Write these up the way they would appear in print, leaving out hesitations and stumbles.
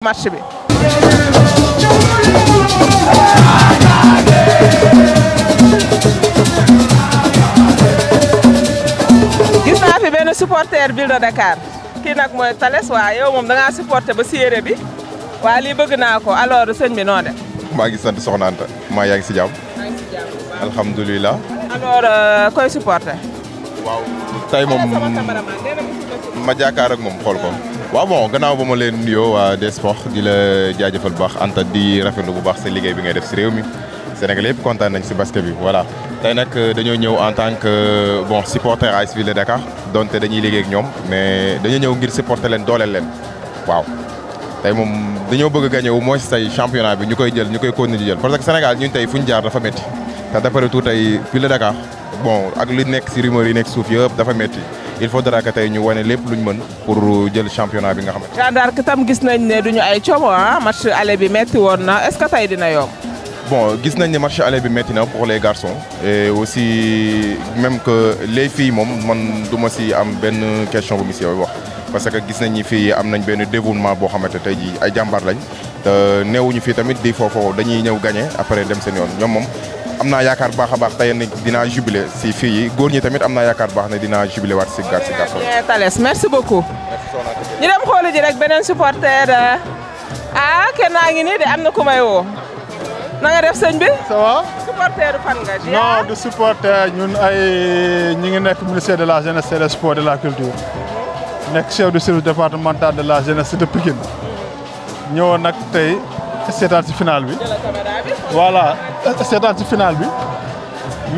match bi. gis naa fi benn supporter Ville de Dakar kii nag mooy Thalès waa yow moom da ngaa supporter ba séeréer bi waa lii bëgg naa ko alors sëñ bi noo def. maa ngi sant Soxna Anta maa yaa ngi si jàmm. alhamdulilah. alors koy supporter. waaw tey moom ma jàkkaar ak moom xool ko. waaw bon gannaaw ba ma leen nuyoo waa des sports di la jaajëfal bu baax Anta di rafetlu bu baax sa liggéey bi ngay def si réew mi Sénégal yëpp kontaan nañ si basket bi voilà. tey nag dañoo ñëw en tant que bon supporter AS Ville de Dakar donte dañuy liggéey ak ñoom mais dañoo ñëw ngir supporter leen dooleel leen waaw. tey moom dañoo bëgg a gagné au moins tey championnat bi ñu koy jël ñu koy continuer di jël parce que Sénégal ñun tey fu ñu jaar dafa métti te d'après tout tey Ville de Dakar bon ak li nekk si rumeur yi nekk suuf yëpp dafa métti. il faudra que tey ñu wane lépp luñ mën pour jël championnat bi nga xamante Jeanne d'Arc tam gis nañ ne duñu ay coomo match aller bi metti woon na est-ce que tey dina yomb. bon gis nañ ne match aller bi metti na pour les garçons et aussi même que les filles moom man du ma si am benn question bu mu si wax parce que gis nañ ni fii am nañ benn dévouement boo xamante tey jii ay jàmbaar lañ te neewuñu fii tamit di foofu dañuy ñëw gagné après dem seen yoon ñoom moom. am naa yaakaar baax a baax tey nag dinaa jubilé si fii yi góor ñi tamit am naa yaakaar baax ne dinaa jubilé waat si garçon. Thalès merci beaucoup. ñu dem xooli ji rek beneen supporter kenn naa ngi nii de am na ku may woo. na nga def sëñ bi. ça va. supporter fan nga. non du supporter ñun ñi ngi nekk ministère de la jeunesse et des sports de la culture. nekk chef du service départemental de la jeunesse de Pikine. ñëwoon nag tey seetaan si final bi. voilà seetaan ci final bi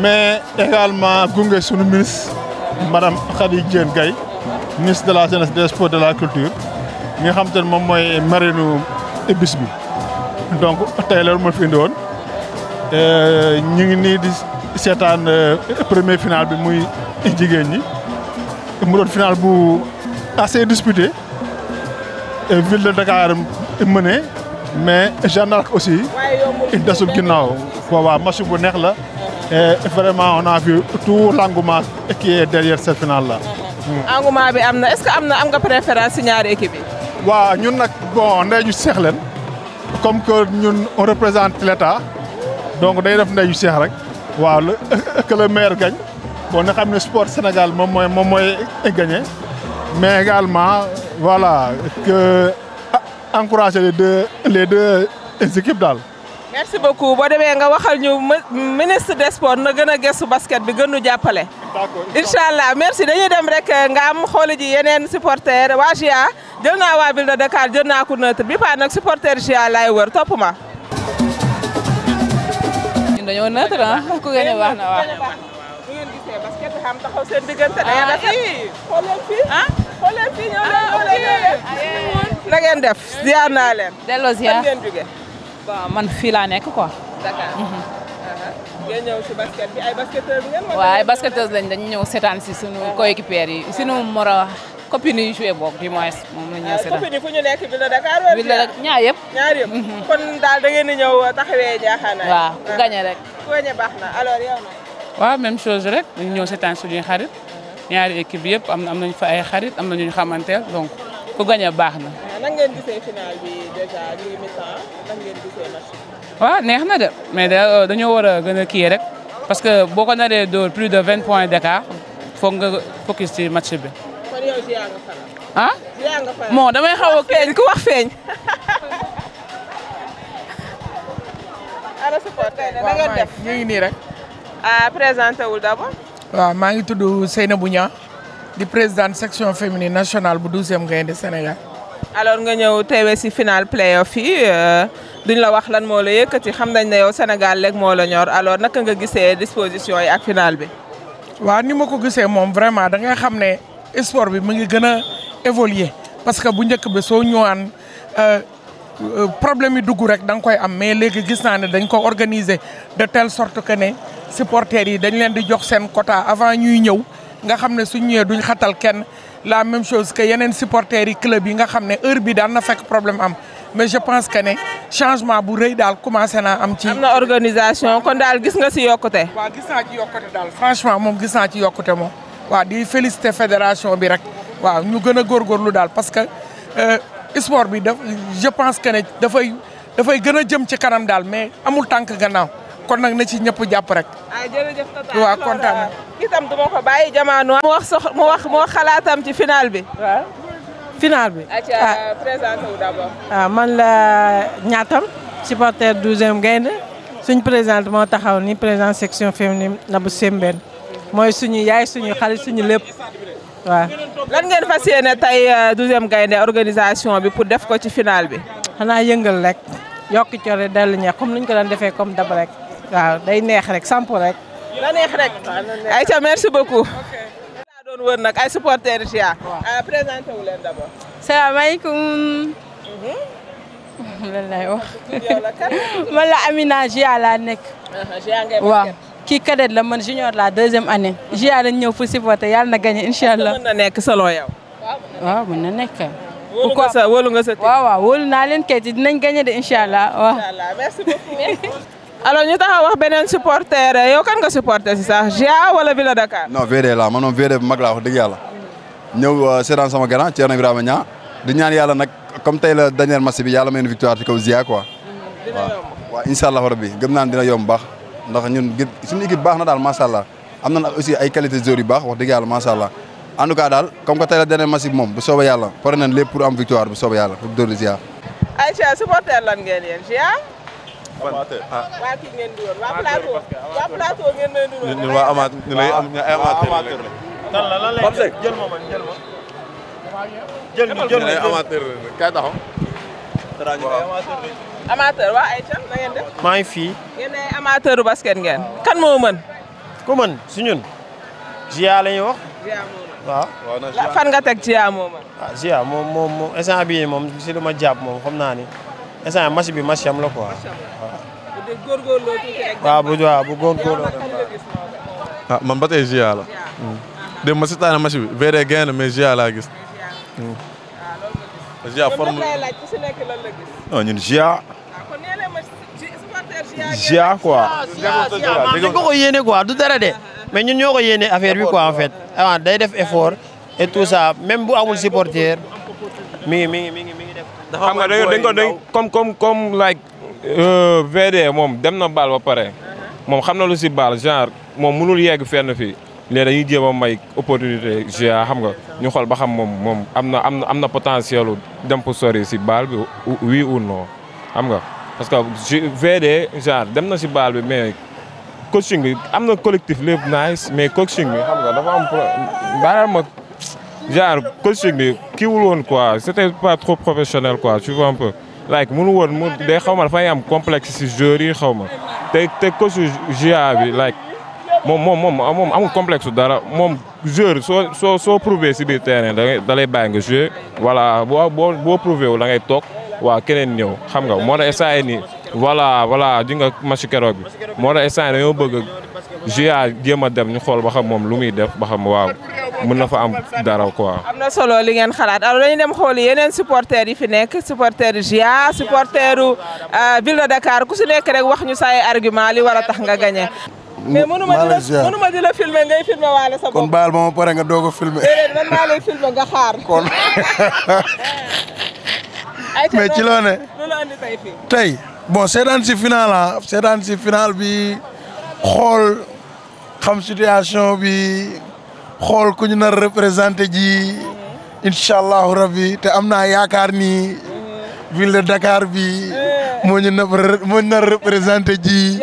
mais également gunge sunu ministre madame Khady Diène Gaye ministre de la jeunesse des sports de la culture ñi nga xam te ne moom mooy marraine bis bi donc tey loolu moo fi indi woon ñu ngi nii di seetaan premier final bi muy jigéen ñi mu doon final bu assez disputé Ville de Dakar mené mais Jeanne d'Arc aussi desul ginnaaw waaw match bu neex la et vraiment on a vu tout l'engouement qui est derrière cette finale là. engouement bi am na est-ce que am nga préférence ci ñaari équipe yi. waaw ñun nag bon ndey ñu seex leen comme que ñun on représente l'État donc day def ndey ñu seex rek waaw que le meilleur gagne bon nga xam ne sport Sénégal moom mooy gagné mais également voilà que encourager les deux équipes daal. merci beaucoup boo demee nga waxal ñu ministre des sports na gën a gëstu basket bi gën ñu jàppale. d'accord incha allah merci dañuy dem rek nga am xooli ji yeneen supporter waa GIA jël naa waa Ville de Dakar jël naa ko neutre bi pa nag supporter GIA laay wër topp ma. ñun dañoo neutre ku gën a wax na waaw. bu ngeen gisee basket bi xam taxaw seen diggante da ngeen a xool leen fii. xool leen fii ñëw na ngeen def ziar naa leen. delloo ziar fan ngeen jóge. bon man fii laa nekk quoi. Dakar. ngeen ñëw si basket bi ay basketteurs ngeen. waaw ay basketteurs lañ dañu ñëw seetaan si sunu coéquipiers yi sunu copines yi joué boog du moins moom la ñu ñëw seetaan. copines yi fu ñu nekk Ville de Dakar wala. Ville de Dakar ñaar yëpp. ñaar yëpp. kon daal da ngeen di ñëw taxawee jaaxaanaay. waaw ku gagné rek. ku gagné baax na alors yow nag. waaw même chose rek dañu ñëw seetaan suñuy xarit ñaari équipe yëpp am nañu fa ay xarit am na ñu xamanteel donc ku gagné baax na. nan ngeen gisee final bi déjà ñu ngi mi-temps nan ngeen gisee match bi. waaw neex na de mais dañoo war a gën a kii rek parce que boo ko naree dóor plus de 20 points d'écart foog nga focus ci match bi. kon yow GIA nga faral. GIA nga faral. bon damay xaw a feeñ ku wax feeñ. ana supporter na ngeen def ñu ngi nii rek. présenté wul d'abord. waaw maa ngi tudd Seynabou Niang di présidente section féminine nationale bu 12e Gaïndé Sénégal. alors nga ñëw teewee si final playoff yi duñ la wax lan moo la yëkkati xam nañ ne yow Sénégal léegi moo la ñor alors naka nga gisee disposition yi ak final bi. waaw ni ma ko gisee moom vraiment da ngay xam ne sport bi mu ngi gën a évoluer parce que bu njëkk bi soo ñëwaan problème yi dugg rek da nga koy am mais léegi gis naa ne dañ ko organiser de telle sorte que ne supporters yi dañ leen di jox seen quota avant ñuy ñëw nga xam ne suñ ñëwee duñ xatal kenn. la même chose que yeneen supporters yi club yi nga xam ne heure bi daan na fekk problème am mais je pense que ne changement bu rëy daal commencé naa am ci. am na organisation kon daal gis nga si yokkute. waaw gis naa ci yokkute daal franchement moom gis naa ci yokkute moom waaw di féliciter fédération bi rek waaw ñu gën a góorgóorlu daal parce que sport bi je pense que ne dafay gën a jëm ci kanam daal mais amul tànk gannaaw kon nag na ci ñëpp jàpp rek. jërëjëf Tata. waaw kontaan na. itam du ma ko bàyyi Jamaano. mu wax xalaatam ci final bi. waaw final bi. présenté wu d'abord. man la ñaatam supporter 12e Gaïndé suñ présidente moo taxaw ni président section féminine Nabou Sembène mooy suñu yaay suñu xarit suñu lépp waaw. lan ngeen fas yéene tey 12e Gaïndé organisation bi pour def ko ci final bi. xanaa yëngal rek yokk core dellu ñeex comme niñ ko daan defee comme dab rek waaw day neex rek samp rek. la neex rek. Aïcha merci beaucoup. daa doon wër nag ay supporters GIA. présenté wu leen d'abord. salaamaaleykum. lan lay wax. man la Amina GIA laa nekk. waaw kii cadet la man junior la 2e année. GIA dañ ñëw pour supporter yàlla na gagné incha allah. mën na nekk selon yow. waaw mën na nekk. wóolu nga sa waaw wóolu naa leen kay dinañ gagné de incha allah waaw. merci beaucoup. alors ñu taxaw wax beneen supporter yow kan nga supporter si sax GIA wala Ville de Dakar. non VD la man moom VD bu mag laa wax dëgg yàlla. ñëw seetaan sama grand Thierno Ibrahima Niang di ñaan yàlla nag comme tey la dernier match bi yàlla may une victoire ci kaw GIA quoi. waaw incha allah rabbi gëm naa dina yomb baax ndax ñun suñu équipe baax na daal macha allah am nañ aussi ay qualité de joueurs yu baax wax dëgg yàlla macha allah en tout cas daal comme que tey la dernier match bi moom bu soobee yàlla pare nañ lépp pour am victoire bu soobee yàlla pour dóor di GIA. Aïcha supporter lan ngeen yéen GIA. waa kii ngeen di woon waa plateau ngeen leen di woon. ñun waa amateur ñu lay am ay amateur lan lay jël ma man jël ma amateur kay taxaw. amateur waa Aïcha na ngeen def. maa ngi fii. ngeen ay amateuru basket ngeen. kan moo mën. ku mën si ñun. GIA la ñuy wax. GIA moo mën. waaw. fan nga teg GIA moo mën. ah GIA moom instant bii moom si lu ma jàpp moom xam naa ni instant match bi match am la quoi. waaw bu góorgóorloo ah man ba tey GIA la. dem ma si taana match bi VD Gaïndé mais GIA laa gis. GIA forme non ñun GIA. GIA quoi. dañ ko yéene quoi du dara de mais ñun ñoo ko yéene affaire bi quoi en fait avant day def effort et tout ça même bu amul supporter mi ngi def. xam nga dañ comme like VD moom dem na baal ba pare moom xam na lu si baal genre moom mënul yegg fenn fii léegi dañuy jéem a may opportunité GIA xam nga ñu xool ba xam moom am na potentiel dem pour sori si baal bi oui ou non xam nga parce que VD genre dem na si baal bi mais coaching bi am na collectif lépp nice mais coaching bi xam nga dafa am baal ma genre coaching bi kii wul woon quoi c'était pas trop professionnel quoi tu vois un peu like mënu woon mu day xaw ma dafay am complexe si joueurs yi xaw ma te coach GIA bi like moom amul complexe dara moom joueur soo prouvé si biir terrain da lay bàyyi nga joué voilà boo prouvé wu da ngay toog waa keneen ñëw xam nga moo tax instant yii nii voilà di nga match keroog bi moo tax instant yii dañoo bëgg GIA jéem a dem ñu xool ba xam moom lu muy def ba xam waaw mën na fa am dara quoi. am na solo li ngeen xalaat alors dañuy dem xooli yeneen supporters yi fi nekk supporteru GIA supporteru Ville de Dakar ku si nekk rek wax ñu say argument li war a tax nga gagné. mais mënuma di la filmer ngay filmer waale sa bopp. kon baal ma pare nga doog a filmer. déedéet man maa lay filmer nga xaar. kon. mais ci loo ne. lu la andi tey fii. tey bon seetaan si final bi xool xam situation bi xool ku ñu nar représenté ji incha allahu rabbi te am naa yaakaar ni ville de Dakar bi moo ñu nar représenté ji.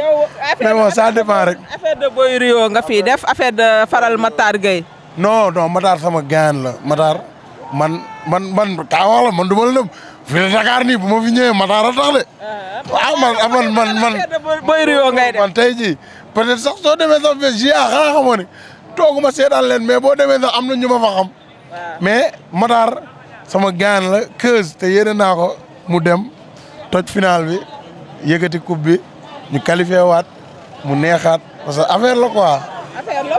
mais bon ça dépend rek. affaire de Boy Rio nga fii def affaire de faral Matar Gueye. non Matar sama gaan la Matar man kaa wax la man du ma la dem ville de Dakar nii bu ma fi ñëwee Matar a tax de. waaw man affaire de Boy Rio ngay def man tey jii peut-être sax soo demee sax ba GIA xanaa xamoo ne tooguma seetaan leen mais boo demee sax am na ñu ma fa xam. mais Matar sama gaan la keuse te yéene naa ko mu dem toj final bi yëkkati coupe bi ñu qualifié waat mu neexaat parce que affaire la quoi.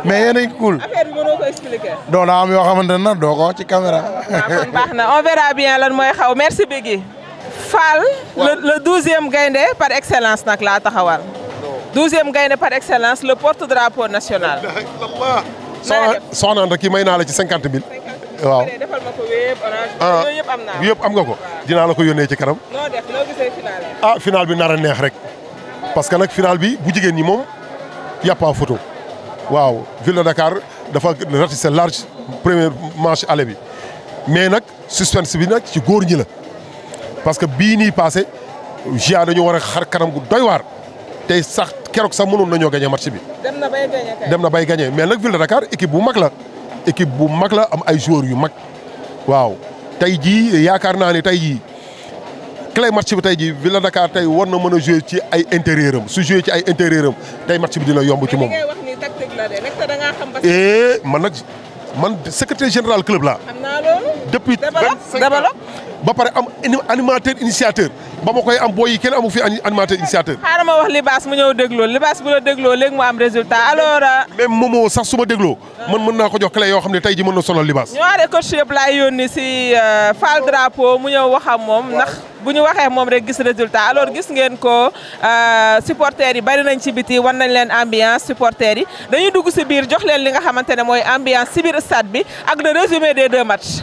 mais yéen a ngi cool. affaire bi mënoo ko expliquer. donc daa am yoo xamante ne doo ko ci caméra. waaw kon baax na on verra bien lan mooy xaw merci Biggi. Fall le 12e Gaïndé par excellence nag laa taxawal. 12e Gaïndé par excellence le porte-drapeau national. soxna Anta kii may naa la ci 50 000. waaw defal ma ko wéeb orange yooyu yëpp am naa yëpp am nga ko dinaa la ko yónnee ci kanam. noo def noo gisee final bi. ah final bi nar a neex rek parce que nag final bi bu jigéen ñi moom y a pas photo waaw ville de Dakar dafa ratissé large première manche aller bi mais nag suspense bi nag ci góor ñi la parce que bii nii passé GIA dañu war a xar kanam gu doy waar tey sax keroog sax mënoon nañoo gagné match bi. dem na bay gagné kay. dem na bay gagné mais nag ville de Dakar équipe bu mag la équipe bu mag la am ay joueurs yu mag waaw tey jii yaakaar naa ne tey jii clé match bi tey jii ville de Dakar tey war na mën a jouer ci ay intérieur am su jouer ci ay intérieur am tey match bi dina yomb ci moom. li ngay wax ni tactique la de nekk da ngaa xam ba. man nag man secrétaire général club laa. xam naa loolu. depuis développe ba pare am animateur initiateur ba ma koy am booy yi kenn amu fi animateur initiateur. xaaral ma wax Libaas mu ñëw dégloo Libaas bu la dégloo léegi mu am résultat alors. même Momo sax su ma dégloo. man mën naa ko jox clé yoo xam ne tey ji mën na sonal Libaas. ñaare coach yëpp laay yónni si Fall Drapeau mu ñëw wax ak moom ndax bu ñu waxee moom rek gis résultat alors gis ngeen ko supporters yi bari nañ ci biti wan nañ leen ambiance supporters yi dañuy dugg si biir jox leen li nga xamante ne mooy ambiance si biir stade bi ak le résumé des deux matchs.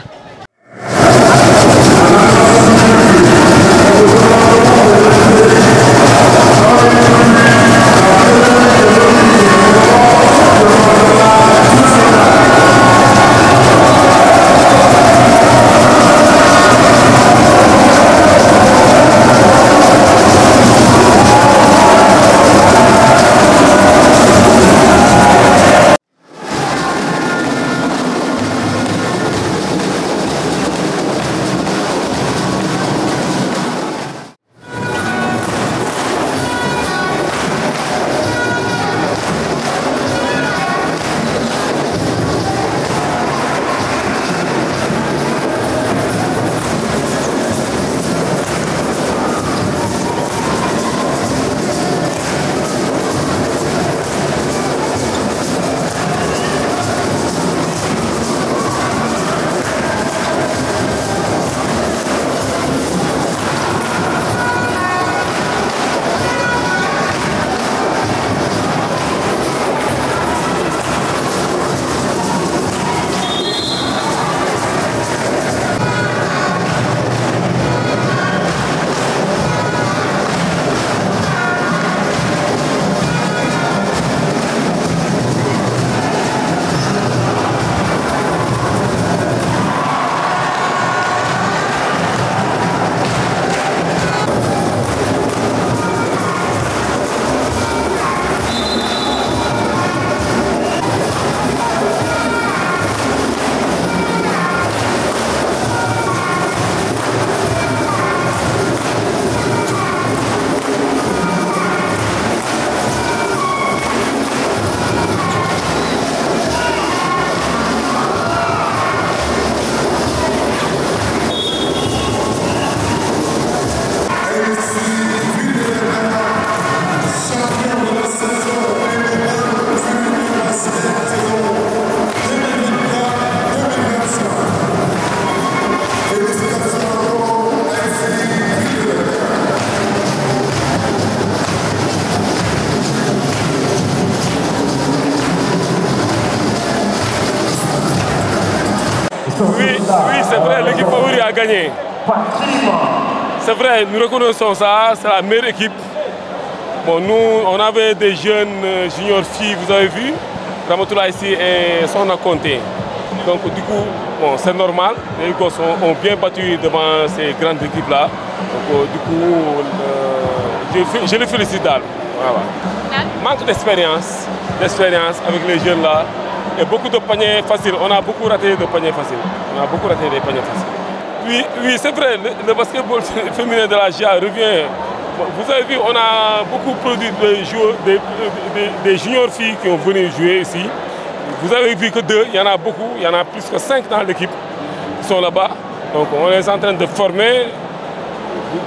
Oui, c'est vrai, l'équipe favori a gagné. C'est vrai, nous reconnaissons ça, c'est la meilleure équipe. Bon, nous, on avait des jeunes juniors filles, vous avez vu, Ramatoula ici et Sona Conté. Donc du coup, bon, c'est normal, les gosses ont bien battu devant ces grandes équipes-là. Donc du coup, je les félicite d'elle. Voilà. Manque d'expérience avec les jeunes là. Et beaucoup de paniers faciles. On a beaucoup raté de paniers faciles. Oui, c'est vrai, le basketball féminin de la GIA revient. Vous avez vu, on a beaucoup produit des juniors filles qui ont venu jouer ici. Vous avez vu que deux, il y en a beaucoup, il y en a plus que 5 dans l'équipe qui sont là-bas. Donc on est en train de former.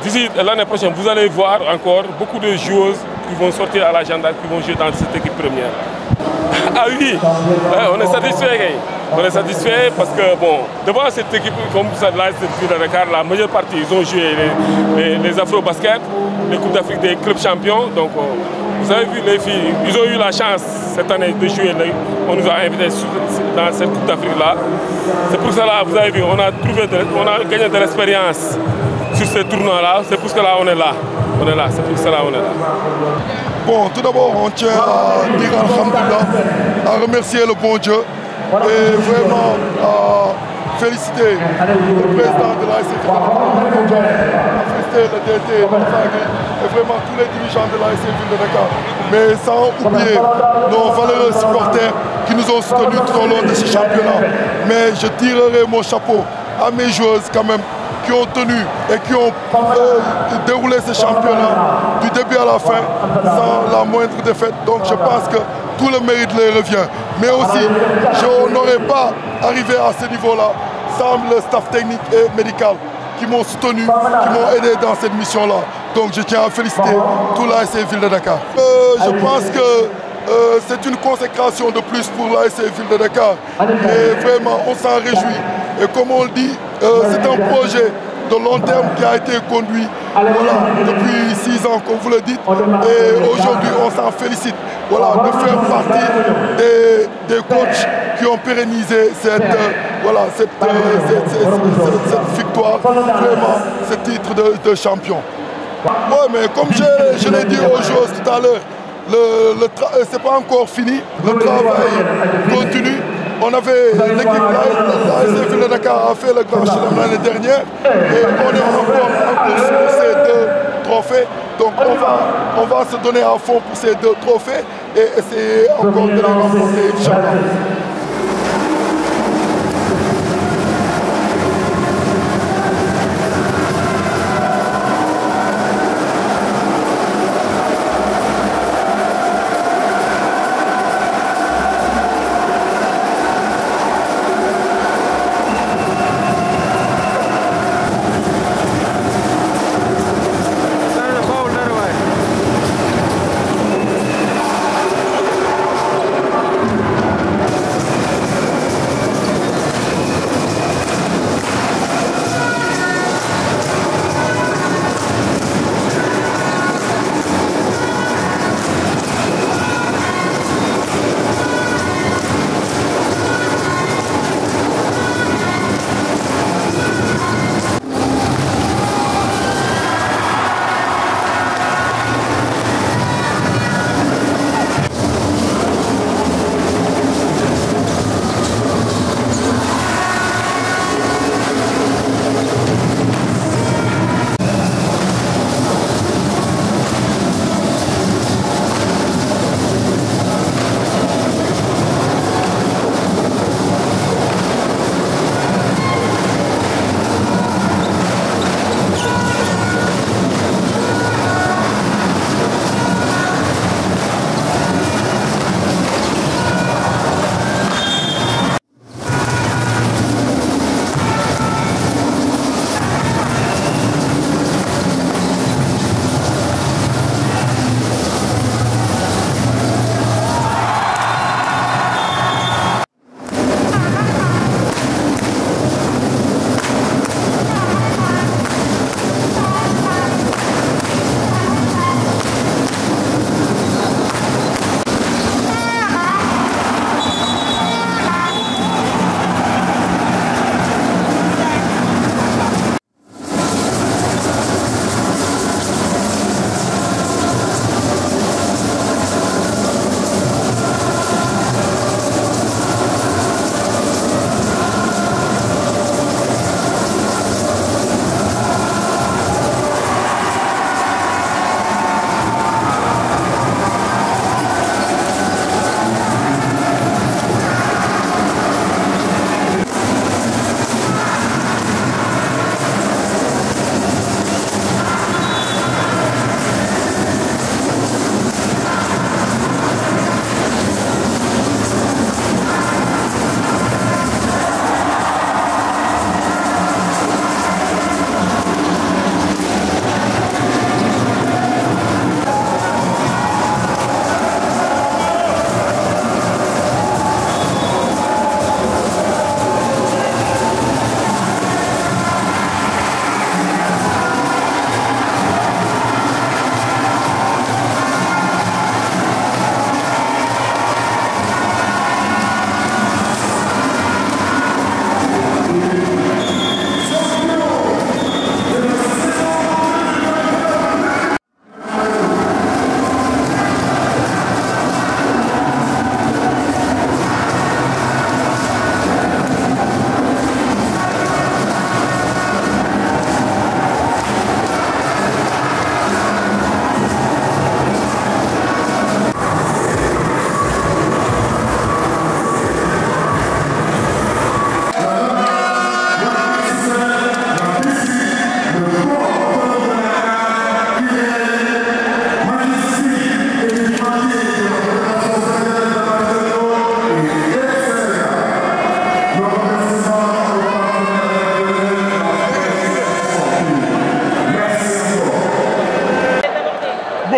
D'ici l'année prochaine, vous allez voir encore beaucoup de joueuses qui vont sortir à la gendarme, qui vont jouer dans cette équipe première. Ah oui, on est satisfait. On est satisfait parce que, bon, devant cette équipe, comme ça, là, cette ville de Dakar, la majeure partie, ils ont joué les Afro-Basket, les Coupes d'Afrique des clubs champions. Donc, Vous avez vu les filles, ils ont eu la chance cette année de jouer. On nous a invités dans cette Coupe d'Afrique-là. C'est pour cela, vous avez vu, on a gagné de l'expérience sur ces tournois-là. C'est pour cela qu'on est là. On est là, c'est pour cela qu'on est là. Bon, tout d'abord, on tient à dire alhamdoulilah, à remercier le bon Dieu et vraiment à féliciter le président de l'ASC, à féliciter le DT, et vraiment tous les dirigeants de l'ASC Ville de Dakar. Mais sans oublier nos valeureux supporters qui nous ont soutenus tout au long de ce championnat. Mais je tirerai mon chapeau à mes joueuses quand même, qui ont tenu et qui ont déroulé ce championnat du début à la fin sans la moindre défaite. Donc je pense que tout le mérite leur revient. Mais aussi, je n'aurais pas arrivé à ce niveau-là sans le staff technique et médical qui m'ont soutenu, qui m'ont aidé dans cette mission-là. Donc je tiens à féliciter tout l'ASC Ville de Dakar. Je pense que c'est une consécration de plus pour l'ASC Ville de Dakar. Et vraiment, on s'en réjouit. Et comme on le dit, c'est un projet de long terme qui a été conduit depuis 6 ans, comme vous le dites. Et aujourd'hui, on s'en félicite de faire partie des coachs qui ont pérennisé cette victoire, vraiment, ce titre de champion. Oui, mais comme je l'ai dit aux joueurs tout à l'heure, c'est pas encore fini, le travail continue. On avait l'équipe, l'ASC Ville de Dakar a fait le Grand Chelem l'année dernière et on est encore en course pour ces 2 trophées. Donc on va se donner à fond pour ces 2 trophées et essayer encore de les remporter, Inch'Allah.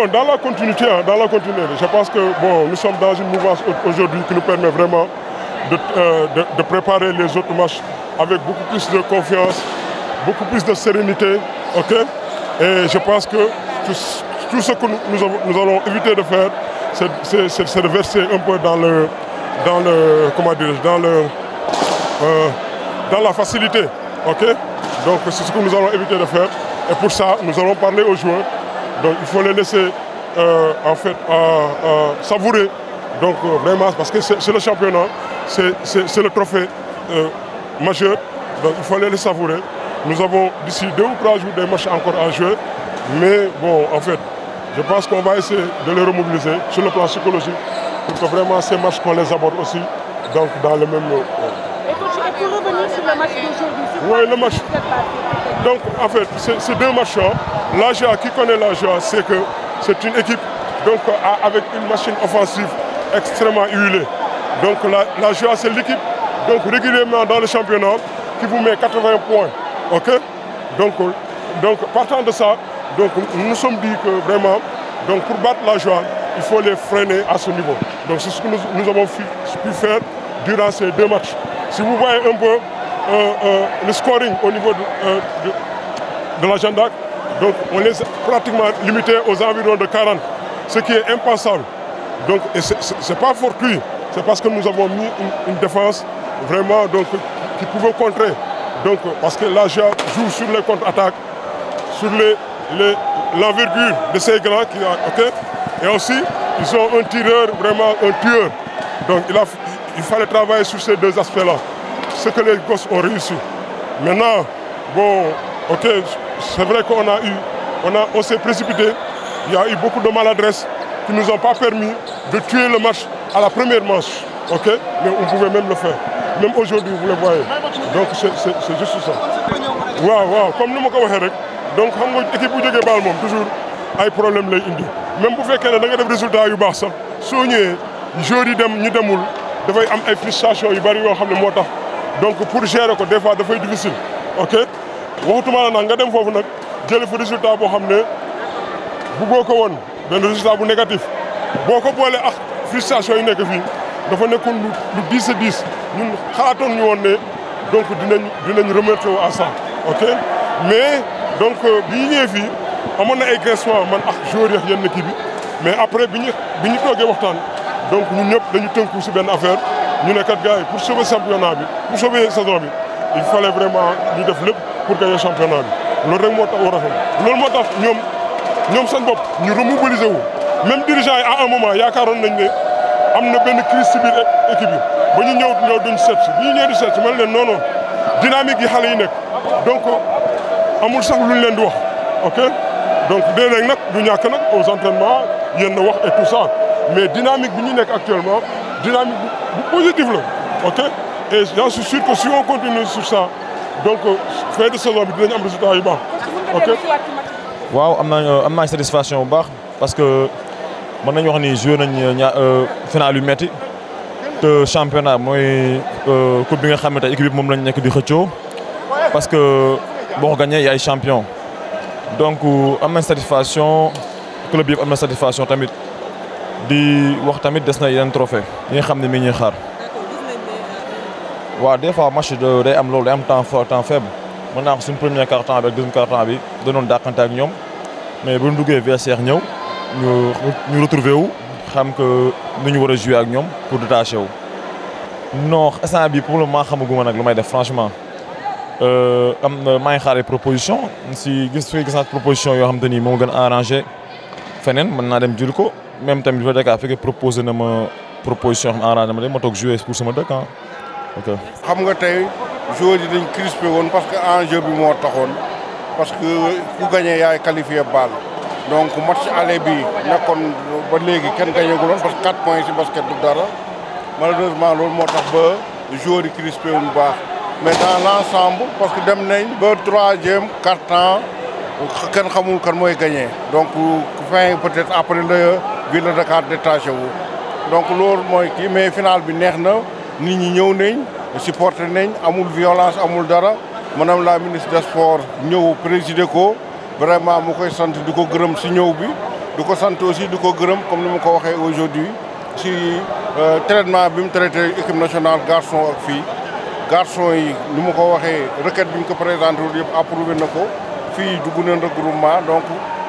Bon, dans la continuité, je pense que bon, nous sommes dans une mouvance aujourd'hui qui nous permet vraiment de préparer les autres matchs avec beaucoup plus de confiance, beaucoup plus de sérénité. Okay? Et je pense que tout ce que nous allons éviter de faire, c'est de verser un peu dans la facilité. Okay? Donc c'est ce que nous allons éviter de faire. Et pour ça, nous allons parler aux joueurs. Donc il faut les laisser en fait savourer. Donc vraiment, parce que c'est le championnat, c'est le trophée majeur. Donc il faut les savourer. Nous avons d'ici 2 ou 3 jours des matchs encore à jouer. Mais bon, en fait, je pense qu'on va essayer de les remobiliser sur le plan psychologique pour que vraiment ces matchs qu'on les aborde aussi donc dans le même... Et pour revenir sur le match d'aujourd'hui, oui, le match. Donc en fait, ces 2 matchs-là, l'AGA, qui connaît l'AGA, c'est que c'est une équipe donc, avec une machine offensive extrêmement huilée. Donc l'AGA, c'est l'équipe donc, régulièrement dans le championnat qui vous met 80 points. Okay? Donc partant de ça, donc, nous nous sommes dit que vraiment, donc, pour battre l'AGA, il faut les freiner à ce niveau. Donc c'est ce que nous avons pu faire durant ces 2 matchs. Si vous voyez un peu le scoring au niveau de la Jeanne d'Arc, donc on les a pratiquement limités aux environs de 40, ce qui est impensable. Donc c'est pas fortuit, c'est parce que nous avons mis une défense vraiment donc, qui pouvait contrer. Donc, parce que l'AGA joue sur les contre-attaques, sur l'envergure de ces grands. Okay? Et aussi, ils ont un tireur, vraiment un tueur. Donc il fallait travailler sur ces 2 aspects-là. Ce que les gosses ont réussi. Maintenant, bon, ok, c'est vrai qu'on s'est précipité. Il y a eu beaucoup de maladresse qui ne nous ont pas permis de tuer le match à la première manche. Ok? Mais on pouvait même le faire. Même aujourd'hui, vous le voyez. Donc c'est juste ça. Waaw, comme nous l'avons dit, donc l'équipe bu jógee baal moom toujours ay problème lay indi. Même bu fekkee ne da nga def résultat yu baax sax soo ñëwee joueurs yi dem ñu demul dafay am ay frustration yu bari yoo xam ne moo tax. Donc pour gérer ko des fois dafay difficile. Ok? Waxutuma la nag nga dem foofu nag jëlee fa résultat boo xam ne bëggoo ko woon benn résultat bu négatif boo ko boolee ak frustration yi nekk fii dafa nekkoon lu 10 à 10 ñun xalaatoon ñu woon ne donc dinañ remettre à ça. Ok? Mais donc bi ñu ñëwee fii amoon na ay grincement man ak joueurs yi yenn kii bi mais après bi ñu toogee waxtaan donc ñun ñëpp dañu tënku si benn affaire ñu ne kat gars yi pour sauver championnat bi pour sauver saison bi il fallait vraiment ñu def lépp pour gagner championnat bi loolu rek moo tax war a xam loolu moo tax ñoom seen bopp ñu remobiliser wu même dirigeant yi à un moment yaakaaroon nañ ne am na benn crise ci biir équipe yi ba ñu ñëw duñ seet si bi ñu ñëwee di seet si man leen non dynamique yi xale yi nekk donc amul sax luñ leen di wax ok donc léeg-léeg nag du ñàkk nag aux entraînements yenn wax et tout ça mais dynamique bi ñu nekk actuellement dynamique bu positif la ok et j'en suis sûr que si on continue sur ça donc fin de saison bi dinañ am résultat yu baax ok. waaw am naa satisfaction bu baax parce que mën nañu wax ni joué nañ final yu metti te championnat mooy coupe bi nga xam ne tey équipe bi moom lañ nekk di xëccoo parce que boo ko gagné yaay champion donc am na satisfaction club yëpp am na satisfaction tamit di wax tamit des na yeneen trophée yi nga xam ne mi ñuy xaar waaw des fois match day am loolu day am temps faible mën naa ko suñu premier quart-temps bi ak deuxième quart-temps bi danoon dàqante ak ñoom mais bu ñu duggee VCR ñëw ñu retrouver wu xam que nu ñu war a jouer ak ñoom pour détacher wu. non instant bi pour le moment xamaguma nag lu may def franchement maa ngi xaaree proposition gis naa proposition yoo xam te ni moo gën a arrangé feneen mën naa dem jël ko même tamit bu fekkee fekkee proposé na ma proposition yoo xam arrangé ma dem ma toog jouer pour sama dëkk ok. xam nga tey joueurs yi dañ crispé woon parce que enjeu bi moo taxoon parce que ku gagné yaay qualifié baal donc match aller bi nekkoon ba léegi kenn gagné gu loon parce que 4 points ci basket du dara malheureusement loolu moo tax ba joueurs yi crispé wuñ baax mais dans l'ensemble parce que dem nañ ba 3e quart-temps kenn xamul kan mooy gagné donc fin peut-être après le Ville de Dakar détaché wu donc loolu mooy kii mais final bi neex na nit ñi ñëw nañ supporter nañ amul violence amul dara madame la ministre des sports ñëw présider ko vraiment mu koy sant di ko gërëm si ñëw bi di ko sant aussi di ko gërëm comme ni ma ko waxee aujourd'hui ci traitement bi mu traité équipe nationale garçon ak fille garçon yi ni ma ko waxee requête bi ñu ko présenté wul yëpp approuvé na ko fii dugg nañ regroupement donc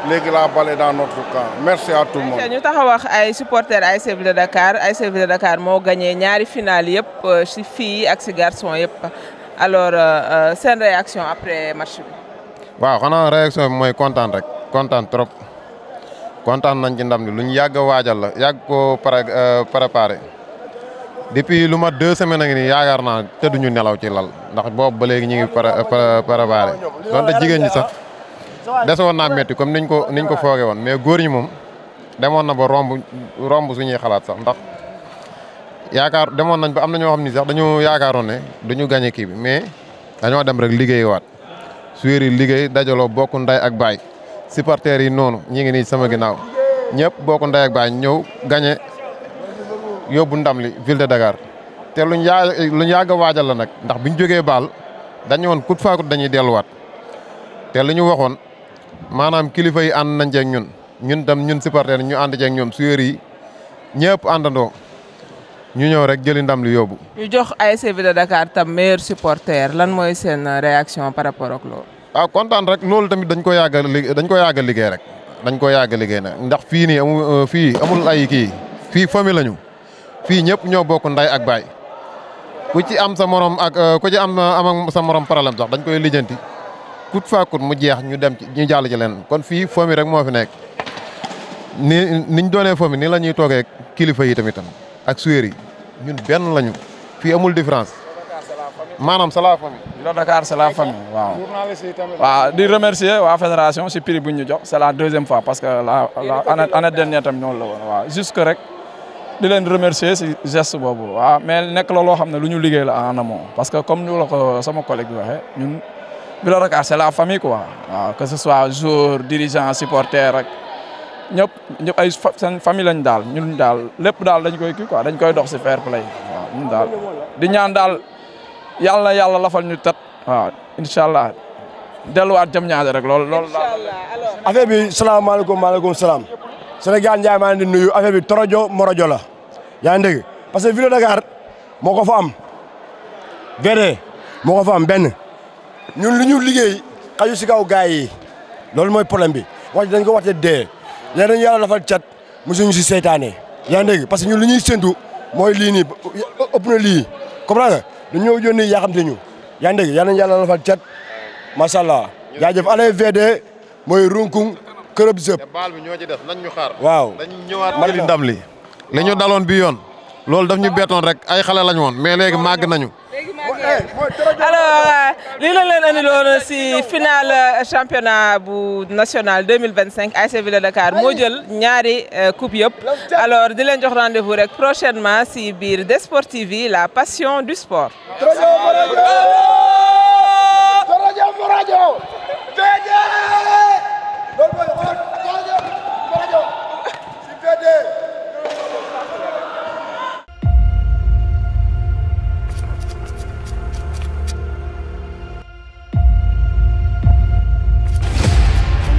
léegi la balle est dans notre camp merci à tout le monde. ñu tax a wax ay supporters ASC Ville de Dakar ASC Ville de Dakar moo gagné ñaari finale yëpp ci filles ak ci garçon yëpp alors seen réaction après match bi. waaw xanaa réaction bi mooy kontaan rek kontaan trop kontaan nañ ci ndam li lu ñu yàgg a waajal la yàgg koo préparé depuis lu ma 2 semaines a ngi nii yaakaar naa tëdduñu nelaw ci lal ndax boobu ba léegi ñu ngi préparé donte jigéen ñi sax desoon naa métti comme niñ ko fooge woon mais góor ñi moom demoon na ba romb suñuy xalaat sax ndax yaakaar demoon nañ ba am na ñoo xam ni sax dañu yaakaaroon ne duñu gagné kii bi mais dañoo dem rek liggéeyiwaat joueurs yi liggéey dajaloo bokk nday ak baay supporters yi noonu ñi ngi nii sama ginnaaw ñëpp bokk nday ak baay ñëw gagné yóbbu ndam li Ville de Dakar te luñ yàgg a waajal la nag ndax biñ jógee baal dañu woon kut faakut dañuy delluwaat te li ñu waxoon maanaam kilifa yi ànd nañ ceeg ñun tam ñun supporters ñu ànd ceeg ñoom joueurs yi ñëpp àndandoo ñu ñëw rek jëli ndam li yóbbu. ñu jox ASC Ville de Dakar tam meilleur supporter lan mooy seen réaction par rapport ak loolu. waaw kontaan rek loolu tamit dañ ko yàgg a liggéey rek dañ ko yàgg a liggéey nag ndax fii nii amul ay kii fii famille lañu fii ñëpp ñoo bokk nday ak baay ku ci am sa morom ak ku ci am sa morom problème sax dañ koy lijjanti kut fa kut mu jeex ñu dem ci ñu jàll ci leen kon fii famille rek moo fi nekk niñ doonee famille nii la ñuy toogee kilifa yi tamit ak joueurs yi ñun benn lañu fii amul différence maanaam c'est la famille. Ville de Dakar c'est la famille waaw. waaw di remercier waa fédération si prix bu ñu jox c'est la 2e fois parce que la année dernière tamit noonu la woon waaw juste rek di leen remercier si geste boobu waaw mais nekk la loo xam ne lu ñu liggéey la en amont parce que comme ni la ko sama collègue bi waxee ñun Ville de Dakar c'est la famille quoi waaw que ce soit joueur dirigeant supporter rek ñëpp ay seen famille lañ daal ñun daal lépp daal dañ koy kii quoi dañ koy dox si fair play waaw ñun daal di ñaan daal yàlla na yàlla lafal ñu tat waaw incha allah delluwaat jëm ñaade rek loolu affaire bi salaamaaleykum maaleykum salaam Sénégal Ndiaye maa ngi di nuyu affaire bi torojo morojo la yaa ngi dégg parce que Ville de Dakar moo ko fa am VD moo ko fa am benn ñun lu ñu liggéey xaju si kaw gars yi loolu mooy problème bi wax dañ ko waxte dee léegi dañu yàlla lafal cat mosuñu si seytaane yaa ngi dégg parce que ñun lu ñuy séntu mooy lii nii ëpp na lii comprendre nga dañoo yónni yaa xam te ñu yaa ngi dégg yal nañu yàlla lafal cat macha allah jaajëf allez VD mooy runkung kërëb sëb. baal bi ñoo ci def nañ ñu xaar. waaw dañu ñëwaat jëli ndam li ñu daloon bi yoon loolu daf ñu bettoon rek ay xale lañ woon mais léegi màgg nañu. alors lii la leen andiloon si finale championnat bu national 2025 ASC Ville de Dakar moo jël ñaari coupe yëpp alors di leen jox rendez-vous rek prochainement si biir Desport TV la passion du sport.